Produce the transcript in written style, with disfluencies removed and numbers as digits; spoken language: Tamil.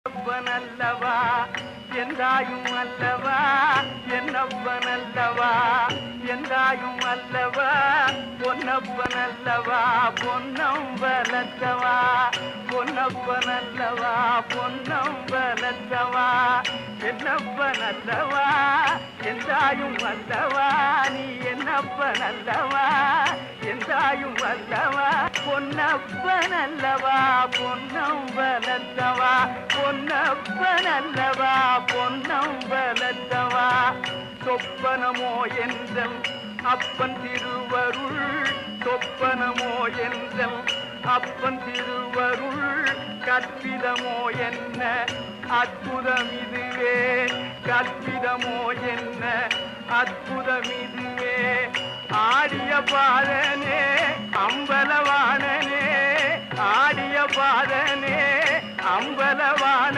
என்னப்பனல்லவா என்றாயும் அல்லவா என்னப்பனல்லவா என்றாயும் அல்லவா பொன்னப்பனல்லவா பொன்னம்பலத்தவா பொன்னப்பனல்லவா பொன்னம்பலத்தவா என்னப்பனல்லவா என்றாயும் அல்லவா நீ என்னப்பனல்லவா என்றாயும் அல்லவா பொன்னப்பனல்லவா பொன்னம்பலத்தவா பொன்னப்பனல்லவா பொன்னம்பலத்தவா சொப்பனமோ என்றல் அப்பன் திருவருள் சொப்பனமோ என்றல் அப்பன் திருவருள் கற்பிதமோ என்ன அற்புதம் இதுவே கற்பிதமோ என்ன அற்புதம் இதுவே ஆடிய பாதனே அம்பலவாணனே ஆடிய பாதனே அம்பலவாண